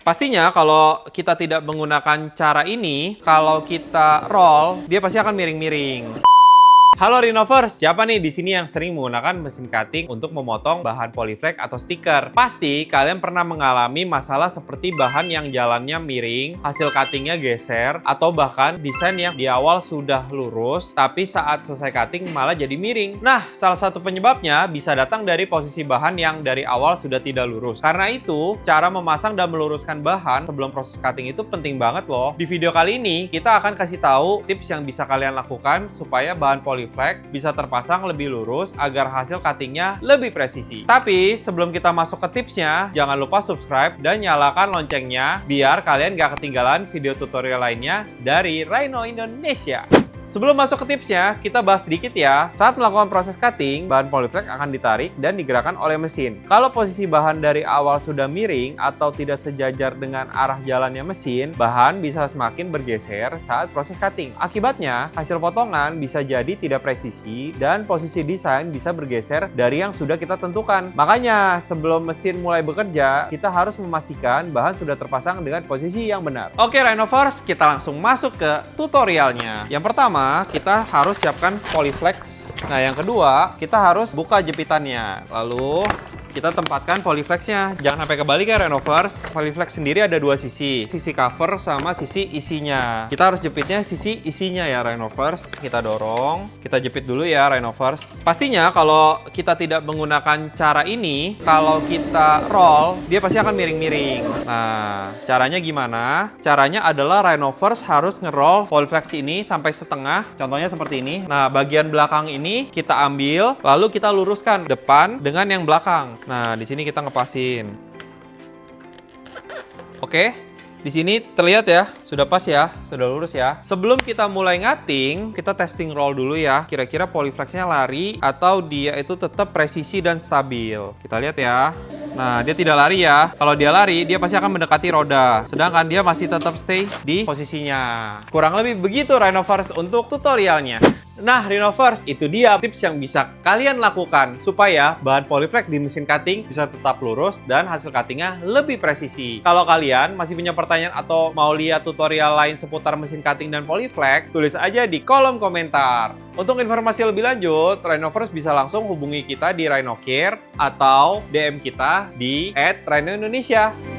Pastinya kalau kita tidak menggunakan cara ini, kalau kita roll, dia pasti akan miring-miring. Halo Renovers, siapa nih di sini yang sering menggunakan mesin cutting untuk memotong bahan polyflex atau stiker? Pasti kalian pernah mengalami masalah seperti bahan yang jalannya miring, hasil cuttingnya geser, atau bahkan desain yang di awal sudah lurus, tapi saat selesai cutting malah jadi miring. Nah, salah satu penyebabnya bisa datang dari posisi bahan yang dari awal sudah tidak lurus. Karena itu, cara memasang dan meluruskan bahan sebelum proses cutting itu penting banget loh. Di video kali ini, kita akan kasih tahu tips yang bisa kalian lakukan supaya bahan polyflex bisa terpasang lebih lurus agar hasil cuttingnya lebih presisi. Tapi sebelum kita masuk ke tipsnya, jangan lupa subscribe dan nyalakan loncengnya biar kalian gak ketinggalan video tutorial lainnya dari Rhino Indonesia. Sebelum masuk ke tipsnya, kita bahas sedikit ya. Saat melakukan proses cutting, bahan polyflex akan ditarik dan digerakkan oleh mesin. Kalau posisi bahan dari awal sudah miring atau tidak sejajar dengan arah jalannya mesin, bahan bisa semakin bergeser saat proses cutting. Akibatnya, hasil potongan bisa jadi tidak presisi dan posisi desain bisa bergeser dari yang sudah kita tentukan. Makanya, sebelum mesin mulai bekerja, kita harus memastikan bahan sudah terpasang dengan posisi yang benar. Oke, Renovers, kita langsung masuk ke tutorialnya. Yang pertama, kita harus siapkan polyflex. Nah, yang kedua, kita harus buka jepitannya. Lalu kita tempatkan polyflexnya. Jangan sampai kebalik ya, Renovers. Polyflex sendiri ada dua sisi. Sisi cover sama sisi isinya. Kita harus jepitnya sisi isinya ya, Renovers. Kita dorong. Kita jepit dulu ya, Renovers. Pastinya kalau kita tidak menggunakan cara ini, kalau kita roll, dia pasti akan miring-miring. Nah, caranya gimana? Caranya adalah Renovers harus nge-roll polyflex ini sampai setengah. Contohnya seperti ini. Nah, bagian belakang ini kita ambil, lalu kita luruskan depan dengan yang belakang. Nah, di sini kita ngepasin. Oke, di sini terlihat ya, sudah pas ya, sudah lurus ya. Sebelum kita mulai ngating, kita testing roll dulu ya. Kira-kira polyflexnya lari atau dia itu tetap presisi dan stabil. Kita lihat ya. Nah, dia tidak lari ya. Kalau dia lari, dia pasti akan mendekati roda. Sedangkan dia masih tetap stay di posisinya. Kurang lebih begitu Renovers untuk tutorialnya. Nah, Renovers, itu dia tips yang bisa kalian lakukan supaya bahan polyflex di mesin cutting bisa tetap lurus dan hasil cuttingnya lebih presisi. Kalau kalian masih punya pertanyaan atau mau lihat tutorial lain seputar mesin cutting dan polyflex, tulis aja di kolom komentar. Untuk informasi lebih lanjut, Renovers bisa langsung hubungi kita di Rhino Care atau DM kita di @rhinoindonesia.